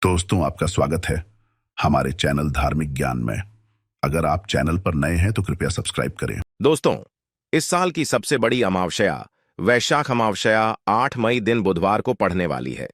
दोस्तों, आपका स्वागत है हमारे चैनल धार्मिक ज्ञान में। अगर आप चैनल पर नए हैं तो कृपया सब्सक्राइब करें। दोस्तों, इस साल की सबसे बड़ी अमावस्या वैशाख अमावस्या 8 मई दिन बुधवार को पड़ने वाली है।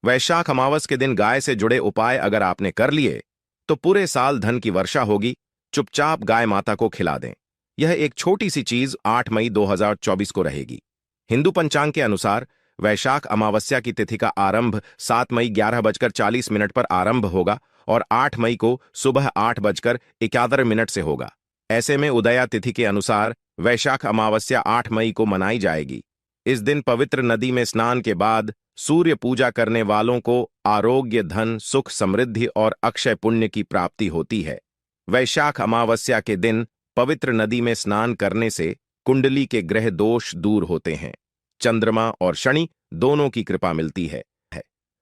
वैशाख अमावस के दिन गाय से जुड़े उपाय अगर आपने कर लिए तो पूरे साल धन की वर्षा होगी। चुपचाप गाय माता को खिला दें। यह एक छोटी सी चीज 8 मई 2024 को रहेगी। हिंदू पंचांग के अनुसार वैशाख अमावस्या की तिथि का आरंभ 7 मई 11:40 पर आरंभ होगा और 8 मई को सुबह 8:71 से होगा। ऐसे में उदया तिथि के अनुसार वैशाख अमावस्या 8 मई को मनाई जाएगी। इस दिन पवित्र नदी में स्नान के बाद सूर्य पूजा करने वालों को आरोग्य, धन, सुख, समृद्धि और अक्षय पुण्य की प्राप्ति होती है। वैशाख अमावस्या के दिन पवित्र नदी में स्नान करने से कुंडली के ग्रह दोष दूर होते हैं। चंद्रमा और शनि दोनों की कृपा मिलती है।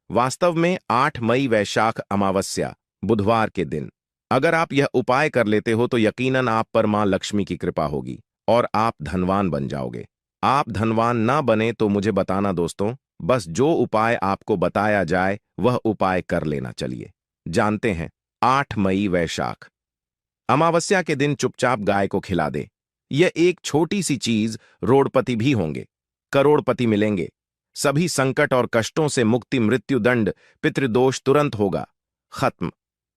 वास्तव में 8 मई वैशाख अमावस्या बुधवार के दिन अगर आप यह उपाय कर लेते हो तो यकीनन आप पर मां लक्ष्मी की कृपा होगी और आप धनवान बन जाओगे। आप धनवान ना बने तो मुझे बताना दोस्तों, बस जो उपाय आपको बताया जाए वह उपाय कर लेना। चलिए जानते हैं। 8 मई वैशाख अमावस्या के दिन चुपचाप गाय को खिला दे। यह एक छोटी सी चीज रोड़पति भी होंगे, करोड़पति मिलेंगे। सभी संकट और कष्टों से मुक्ति, मृत्यु दंड, पितृदोष तुरंत होगा खत्म।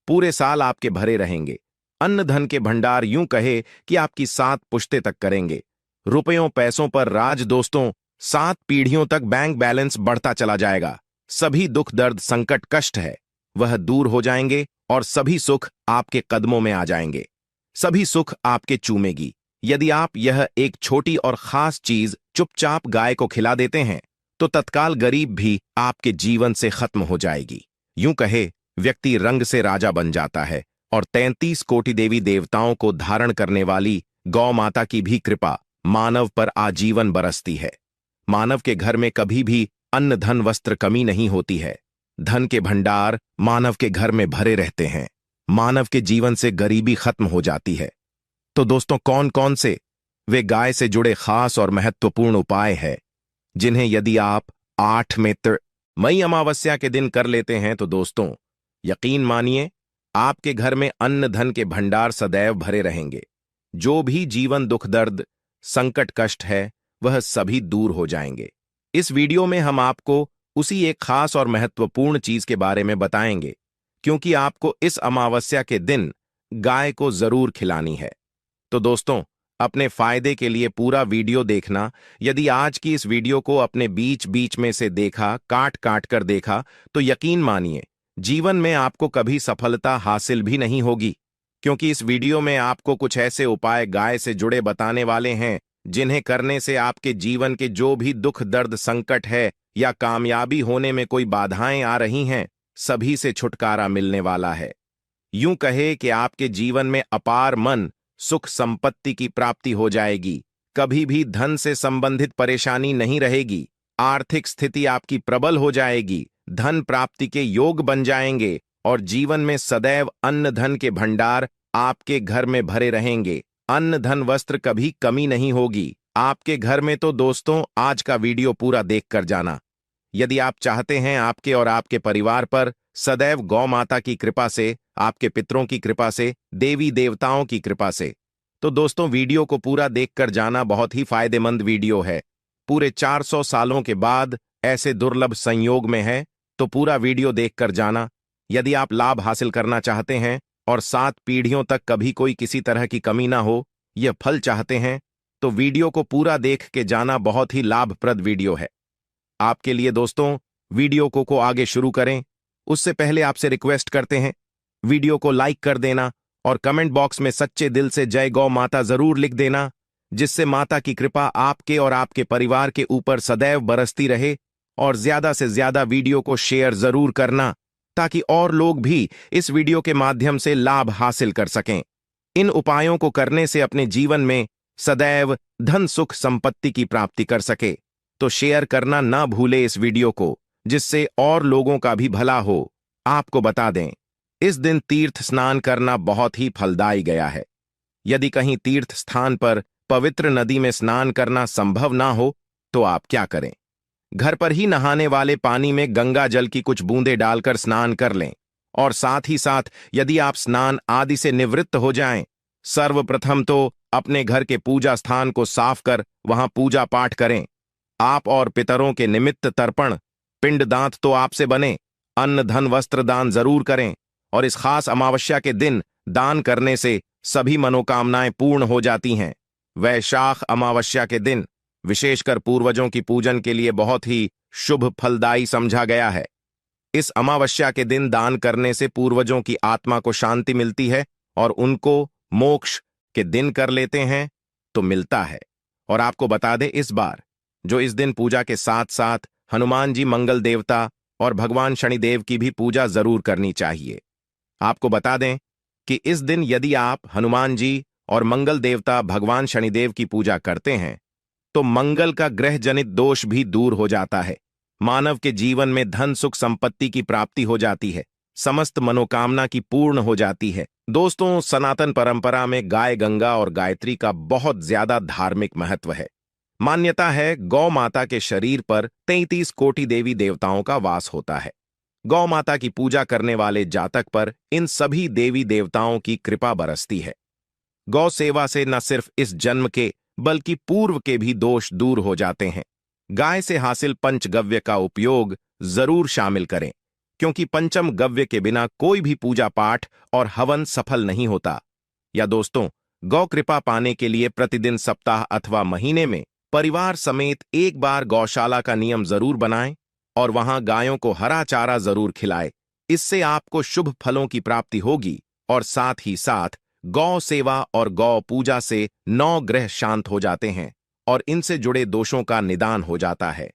पूरे साल आपके भरे रहेंगे। अन्न धन के भंडार यूं कहे कि आपकी 7 पुश्ते तक करेंगे। रुपयों पैसों पर राज दोस्तों, 7 पीढ़ियों तक बैंक बैलेंस बढ़ता चला जाएगा। सभी दुख दर्द संकट कष्ट है वह दूर हो जाएंगे और सभी सुख आपके कदमों में आ जाएंगे। सभी सुख आपके चूमेगी। यदि आप यह एक छोटी और खास चीज चुपचाप गाय को खिला देते हैं तो तत्काल गरीब भी आपके जीवन से खत्म हो जाएगी। यूं कहे व्यक्ति रंग से राजा बन जाता है और 33 कोटि देवी देवताओं को धारण करने वाली गौ माता की भी कृपा मानव पर आजीवन बरसती है। मानव के घर में कभी भी अन्न धन वस्त्र कमी नहीं होती है। धन के भंडार मानव के घर में भरे रहते हैं। मानव के जीवन से गरीबी खत्म हो जाती है। तो दोस्तों, कौन कौन से वे गाय से जुड़े खास और महत्वपूर्ण उपाय हैं जिन्हें यदि आप 8 मई अमावस्या के दिन कर लेते हैं तो दोस्तों यकीन मानिए आपके घर में अन्न धन के भंडार सदैव भरे रहेंगे। जो भी जीवन दुख दर्द संकट कष्ट है वह सभी दूर हो जाएंगे। इस वीडियो में हम आपको उसी एक खास और महत्वपूर्ण चीज के बारे में बताएंगे, क्योंकि आपको इस अमावस्या के दिन गाय को जरूर खिलानी है। तो दोस्तों, अपने फायदे के लिए पूरा वीडियो देखना। यदि आज की इस वीडियो को अपने बीच बीच में से देखा, काट काट कर देखा, तो यकीन मानिए जीवन में आपको कभी सफलता हासिल भी नहीं होगी, क्योंकि इस वीडियो में आपको कुछ ऐसे उपाय गाय से जुड़े बताने वाले हैं जिन्हें करने से आपके जीवन के जो भी दुख दर्द संकट है या कामयाबी होने में कोई बाधाएं आ रही हैं, सभी से छुटकारा मिलने वाला है। यूं कहे कि आपके जीवन में अपार मन सुख संपत्ति की प्राप्ति हो जाएगी। कभी भी धन से संबंधित परेशानी नहीं रहेगी। आर्थिक स्थिति आपकी प्रबल हो जाएगी। धन प्राप्ति के योग बन जाएंगे और जीवन में सदैव अन्न धन के भंडार आपके घर में भरे रहेंगे। अन्न धन वस्त्र कभी कमी नहीं होगी आपके घर में। तो दोस्तों, आज का वीडियो पूरा देखकर जाना। यदि आप चाहते हैं आपके और आपके परिवार पर सदैव गौ माता की कृपा से, आपके पितरों की कृपा से, देवी देवताओं की कृपा से, तो दोस्तों वीडियो को पूरा देखकर जाना। बहुत ही फायदेमंद वीडियो है। पूरे 400 सालों के बाद ऐसे दुर्लभ संयोग में है, तो पूरा वीडियो देखकर जाना। यदि आप लाभ हासिल करना चाहते हैं और 7 पीढ़ियों तक कभी कोई किसी तरह की कमी ना हो, यह फल चाहते हैं, तो वीडियो को पूरा देख के जाना। बहुत ही लाभप्रद वीडियो है आपके लिए। दोस्तों, वीडियो को आगे शुरू करें उससे पहले आपसे रिक्वेस्ट करते हैं वीडियो को लाइक कर देना और कमेंट बॉक्स में सच्चे दिल से जय गौ माता जरूर लिख देना, जिससे माता की कृपा आपके और आपके परिवार के ऊपर सदैव बरसती रहे। और ज्यादा से ज्यादा वीडियो को शेयर जरूर करना ताकि और लोग भी इस वीडियो के माध्यम से लाभ हासिल कर सकें। इन उपायों को करने से अपने जीवन में सदैव धन सुख संपत्ति की प्राप्ति कर सके। तो शेयर करना ना भूले इस वीडियो को, जिससे और लोगों का भी भला हो। आपको बता दें, इस दिन तीर्थ स्नान करना बहुत ही फलदायी गया है। यदि कहीं तीर्थ स्थान पर पवित्र नदी में स्नान करना संभव ना हो तो आप क्या करें? घर पर ही नहाने वाले पानी में गंगा जल की कुछ बूंदें डालकर स्नान कर लें। और साथ ही साथ यदि आप स्नान आदि से निवृत्त हो जाएं, सर्वप्रथम तो अपने घर के पूजा स्थान को साफ कर वहां पूजा पाठ करें। आप और पितरों के निमित्त तर्पण पिंडदान तो आपसे बने, अन्न धन वस्त्र दान जरूर करें। और इस खास अमावस्या के दिन दान करने से सभी मनोकामनाएं पूर्ण हो जाती हैं। वैशाख अमावस्या के दिन विशेषकर पूर्वजों की पूजन के लिए बहुत ही शुभ फलदायी समझा गया है। इस अमावस्या के दिन दान करने से पूर्वजों की आत्मा को शांति मिलती है और उनको मोक्ष के दिन कर लेते हैं तो मिलता है। और आपको बता दें इस बार जो इस दिन पूजा के साथ साथ हनुमान जी मंगल देवता और भगवान शनिदेव की भी पूजा जरूर करनी चाहिए। आपको बता दें कि इस दिन यदि आप हनुमान जी और मंगल देवता भगवान शनिदेव की पूजा करते हैं तो मंगल का ग्रह जनित दोष भी दूर हो जाता है। मानव के जीवन में धन सुख संपत्ति की प्राप्ति हो जाती है, समस्त मनोकामना की पूर्ण हो जाती है। दोस्तों, सनातन परंपरा में गाय गंगा और गायत्री का बहुत ज्यादा धार्मिक महत्व है। मान्यता है गौ माता के शरीर पर 33 कोटि देवी देवताओं का वास होता है। गौ माता की पूजा करने वाले जातक पर इन सभी देवी देवताओं की कृपा बरसती है। गौ सेवा से न सिर्फ इस जन्म के बल्कि पूर्व के भी दोष दूर हो जाते हैं। गाय से हासिल पंचगव्य का उपयोग जरूर शामिल करें, क्योंकि पंचम गव्य के बिना कोई भी पूजा पाठ और हवन सफल नहीं होता। या दोस्तों, गौ कृपा पाने के लिए प्रतिदिन सप्ताह अथवा महीने में परिवार समेत एक बार गौशाला का नियम जरूर बनाएं और वहां गायों को हरा चारा जरूर खिलाएं। इससे आपको शुभ फलों की प्राप्ति होगी और साथ ही साथ गौ सेवा और गौ पूजा से 9 ग्रह शांत हो जाते हैं और इनसे जुड़े दोषों का निदान हो जाता है।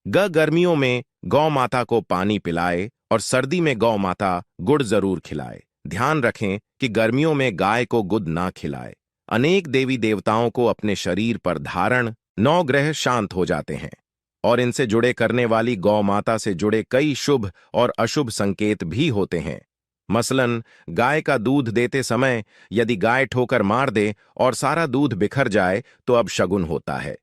गर्मियों में गौ माता को पानी पिलाए और सर्दी में गौ माता गुड़ जरूर खिलाए। ध्यान रखें कि गर्मियों में गाय को गुड़ ना खिलाए। अनेक देवी देवताओं को अपने शरीर पर धारण 9 ग्रह शांत हो जाते हैं और इनसे जुड़े करने वाली गौ माता से जुड़े कई शुभ और अशुभ संकेत भी होते हैं। मसलन, गाय का दूध देते समय यदि गाय ठोकर मार दे और सारा दूध बिखर जाए तो अब शगुन होता है।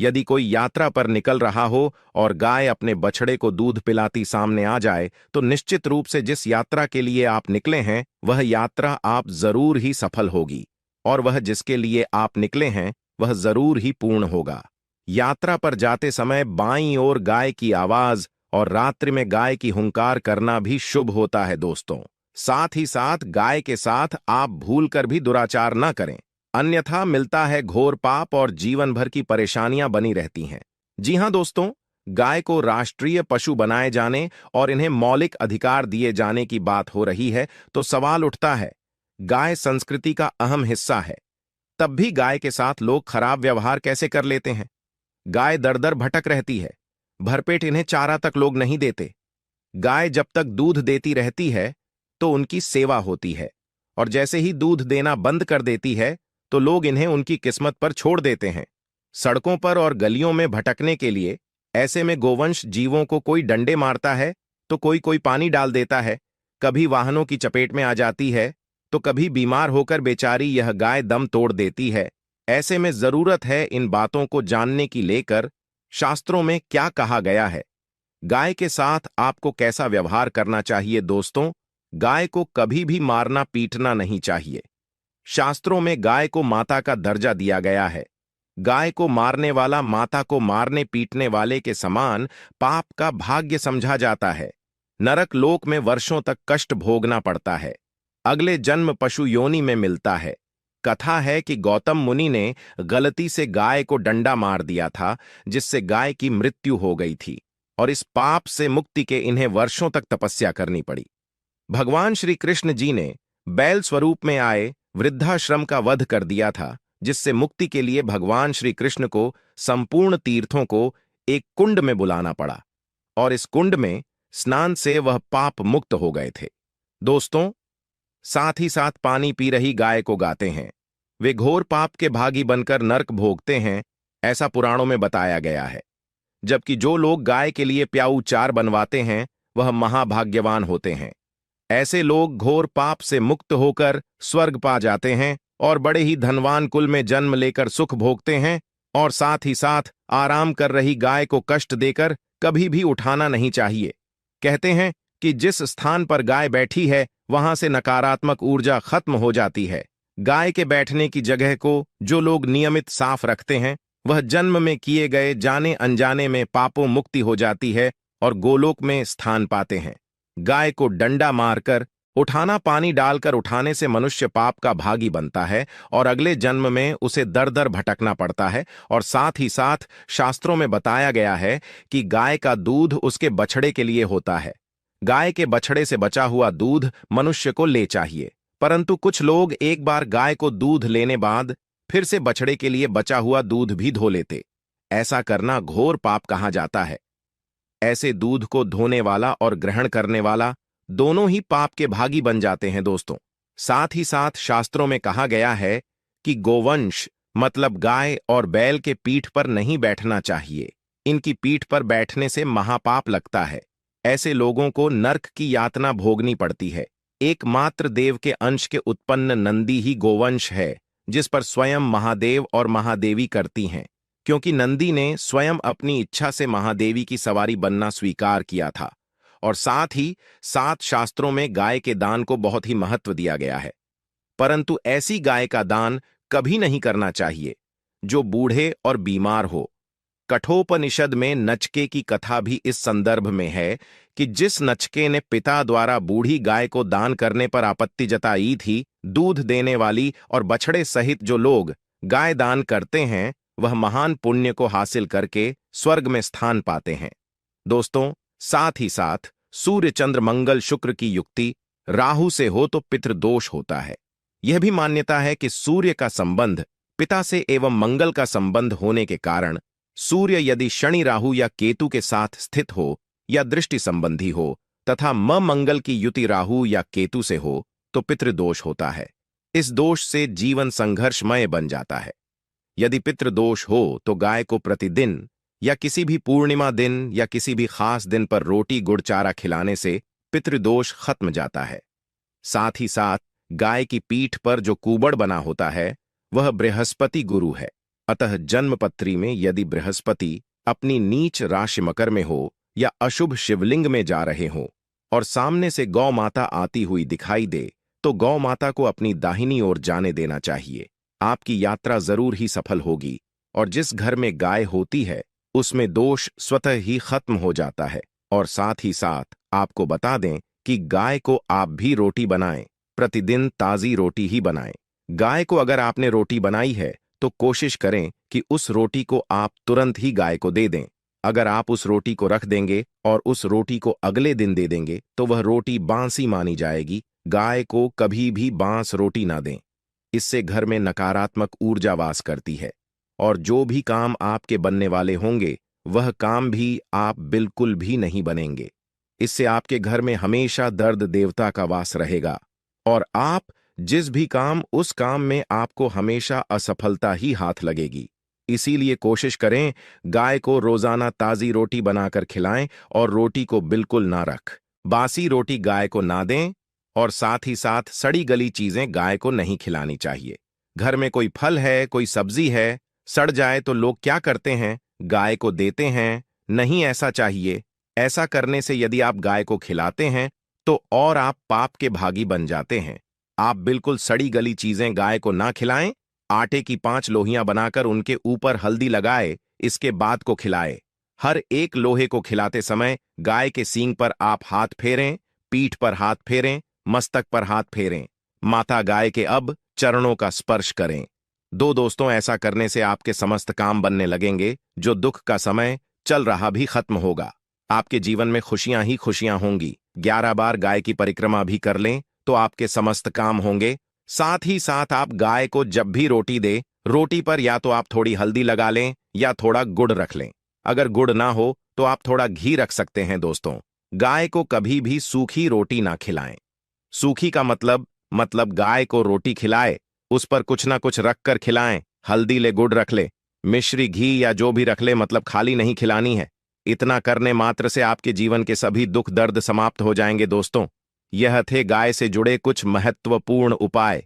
यदि कोई यात्रा पर निकल रहा हो और गाय अपने बछड़े को दूध पिलाती सामने आ जाए तो निश्चित रूप से जिस यात्रा के लिए आप निकले हैं वह यात्रा आप जरूर ही सफल होगी और वह जिसके लिए आप निकले हैं वह जरूर ही पूर्ण होगा। यात्रा पर जाते समय बाईं ओर गाय की आवाज और रात्रि में गाय की हुंकार करना भी शुभ होता है। दोस्तों, साथ ही साथ गाय के साथ आप भूल कर भी दुराचार न करें, अन्यथा मिलता है घोर पाप और जीवन भर की परेशानियां बनी रहती हैं। जी हां दोस्तों, गाय को राष्ट्रीय पशु बनाए जाने और इन्हें मौलिक अधिकार दिए जाने की बात हो रही है तो सवाल उठता है, गाय संस्कृति का अहम हिस्सा है, तब भी गाय के साथ लोग खराब व्यवहार कैसे कर लेते हैं। गाय दर दर भटक रहती है, भरपेट इन्हें चारा तक लोग नहीं देते। गाय जब तक दूध देती रहती है तो उनकी सेवा होती है और जैसे ही दूध देना बंद कर देती है तो लोग इन्हें उनकी किस्मत पर छोड़ देते हैं। सड़कों पर और गलियों में भटकने के लिए ऐसे में गोवंश जीवों को कोई डंडे मारता है तो कोई पानी डाल देता है, कभी वाहनों की चपेट में आ जाती है तो कभी बीमार होकर बेचारी यह गाय दम तोड़ देती है। ऐसे में जरूरत है इन बातों को जानने की लेकर शास्त्रों में क्या कहा गया है, गाय के साथ आपको कैसा व्यवहार करना चाहिए। दोस्तों, गाय को कभी भी मारना पीटना नहीं चाहिए। शास्त्रों में गाय को माता का दर्जा दिया गया है। गाय को मारने वाला माता को मारने पीटने वाले के समान पाप का भाग्य समझा जाता है। नरक लोक में वर्षों तक कष्ट भोगना पड़ता है, अगले जन्म पशु योनि में मिलता है। कथा है कि गौतम मुनि ने गलती से गाय को डंडा मार दिया था जिससे गाय की मृत्यु हो गई थी और इस पाप से मुक्ति के इन्हें वर्षों तक तपस्या करनी पड़ी। भगवान श्री कृष्ण जी ने बैल स्वरूप में आए वृद्धाश्रम का वध कर दिया था, जिससे मुक्ति के लिए भगवान श्री कृष्ण को संपूर्ण तीर्थों को एक कुंड में बुलाना पड़ा और इस कुंड में स्नान से वह पाप मुक्त हो गए थे। दोस्तों, साथ ही साथ पानी पी रही गाय को गाते हैं, वे घोर पाप के भागी बनकर नरक भोगते हैं, ऐसा पुराणों में बताया गया है। जबकि जो लोग गाय के लिए प्याऊ चार बनवाते हैं वह महाभाग्यवान होते हैं। ऐसे लोग घोर पाप से मुक्त होकर स्वर्ग पा जाते हैं और बड़े ही धनवान कुल में जन्म लेकर सुख भोगते हैं और साथ ही साथ आराम कर रही गाय को कष्ट देकर कभी भी उठाना नहीं चाहिए। कहते हैं कि जिस स्थान पर गाय बैठी है वहां से नकारात्मक ऊर्जा खत्म हो जाती है। गाय के बैठने की जगह को जो लोग नियमित साफ रखते हैं वह जन्म में किए गए जाने अनजाने में पापों मुक्ति हो जाती है और गोलोक में स्थान पाते हैं। गाय को डंडा मारकर उठाना, पानी डालकर उठाने से मनुष्य पाप का भागी बनता है और अगले जन्म में उसे दर दर भटकना पड़ता है। और साथ ही साथ शास्त्रों में बताया गया है कि गाय का दूध उसके बछड़े के लिए होता है। गाय के बछड़े से बचा हुआ दूध मनुष्य को ले चाहिए, परंतु कुछ लोग एक बार गाय को दूध लेने बाद फिर से बछड़े के लिए बचा हुआ दूध भी धो लेते। ऐसा करना घोर पाप कहा जाता है। ऐसे दूध को धोने वाला और ग्रहण करने वाला दोनों ही पाप के भागी बन जाते हैं दोस्तों। साथ ही साथ शास्त्रों में कहा गया है कि गोवंश मतलब गाय और बैल के पीठ पर नहीं बैठना चाहिए। इनकी पीठ पर बैठने से महापाप लगता है। ऐसे लोगों को नर्क की यातना भोगनी पड़ती है। एकमात्र देव के अंश के उत्पन्न नंदी ही गोवंश है, जिस पर स्वयं महादेव और महादेवी करती हैं, क्योंकि नंदी ने स्वयं अपनी इच्छा से महादेवी की सवारी बनना स्वीकार किया था। और साथ ही साथ शास्त्रों में गाय के दान को बहुत ही महत्व दिया गया है, परंतु ऐसी गाय का दान कभी नहीं करना चाहिए जो बूढ़े और बीमार हो। कठोपनिषद में नचके की कथा भी इस संदर्भ में है कि जिस नचके ने पिता द्वारा बूढ़ी गाय को दान करने पर आपत्ति जताई थी, दूध देने वाली और बछड़े सहित जो लोग गाय दान करते हैं वह महान पुण्य को हासिल करके स्वर्ग में स्थान पाते हैं। दोस्तों, साथ ही साथ सूर्य चंद्र मंगल शुक्र की युक्ति राहु से हो तो पितृदोष होता है। यह भी मान्यता है कि सूर्य का संबंध पिता से एवं मंगल का संबंध होने के कारण सूर्य यदि शनि राहु या केतु के साथ स्थित हो या दृष्टि संबंधी हो तथा मंगल की युति राहु या केतु से हो तो पितृदोष होता है। इस दोष से जीवन संघर्षमय बन जाता है। यदि पितृदोष हो तो गाय को प्रतिदिन या किसी भी पूर्णिमा दिन या किसी भी खास दिन पर रोटी गुड़ चारा खिलाने से पितृदोष खत्म जाता है। साथ ही साथ गाय की पीठ पर जो कुबड़ बना होता है वह बृहस्पति गुरु है। अतः जन्मपत्री में यदि बृहस्पति अपनी नीच राशि मकर में हो या अशुभ शिवलिंग में जा रहे हो और सामने से गौ माता आती हुई दिखाई दे तो गौ माता को अपनी दाहिनी ओर जाने देना चाहिए। आपकी यात्रा जरूर ही सफल होगी और जिस घर में गाय होती है उसमें दोष स्वतः ही खत्म हो जाता है। और साथ ही साथ आपको बता दें कि गाय को आप भी रोटी बनाएं, प्रतिदिन ताजी रोटी ही बनाएं। गाय को अगर आपने रोटी बनाई है तो कोशिश करें कि उस रोटी को आप तुरंत ही गाय को दे दें। अगर आप उस रोटी को रख देंगे और उस रोटी को अगले दिन दे देंगे तो वह रोटी बांसी मानी जाएगी। गाय को कभी भी बांस रोटी ना दें, इससे घर में नकारात्मक ऊर्जा वास करती है और जो भी काम आपके बनने वाले होंगे वह काम भी आप बिल्कुल भी नहीं बनेंगे। इससे आपके घर में हमेशा दर्द देवता का वास रहेगा और आप जिस भी काम उस काम में आपको हमेशा असफलता ही हाथ लगेगी। इसीलिए कोशिश करें गाय को रोजाना ताजी रोटी बनाकर खिलाएं और रोटी को बिल्कुल ना रख बासी रोटी गाय को ना दें और साथ ही साथ सड़ी गली चीजें गाय को नहीं खिलानी चाहिए। घर में कोई फल है, कोई सब्जी है, सड़ जाए तो लोग क्या करते हैं, गाय को देते हैं। नहीं, ऐसा चाहिए। ऐसा करने से यदि आप गाय को खिलाते हैं तो और आप पाप के भागी बन जाते हैं। आप बिल्कुल सड़ी गली चीजें गाय को ना खिलाएं। आटे की 5 लोहियां बनाकर उनके ऊपर हल्दी लगाए, इसके बाद को खिलाए। हर एक लोहे को खिलाते समय गाय के सींग पर आप हाथ फेरें, पीठ पर हाथ फेरें, मस्तक पर हाथ फेरें। माता गाय के अब चरणों का स्पर्श करें। दोस्तों, ऐसा करने से आपके समस्त काम बनने लगेंगे। जो दुख का समय चल रहा भी खत्म होगा। आपके जीवन में खुशियां ही खुशियां होंगी। 11 बार गाय की परिक्रमा भी कर लें तो आपके समस्त काम होंगे। साथ ही साथ आप गाय को जब भी रोटी दे, रोटी पर या तो आप थोड़ी हल्दी लगा लें या थोड़ा गुड़ रख लें। अगर गुड़ ना हो तो आप थोड़ा घी रख सकते हैं। दोस्तों, गाय को कभी भी सूखी रोटी ना खिलाएं। सूखी का मतलब गाय को रोटी खिलाए, उस पर कुछ ना कुछ रख कर खिलाएं। हल्दी ले, गुड़ रख ले, मिश्री घी या जो भी रख ले, मतलब खाली नहीं खिलानी है। इतना करने मात्र से आपके जीवन के सभी दुख दर्द समाप्त हो जाएंगे। दोस्तों, यह थे गाय से जुड़े कुछ महत्वपूर्ण उपाय।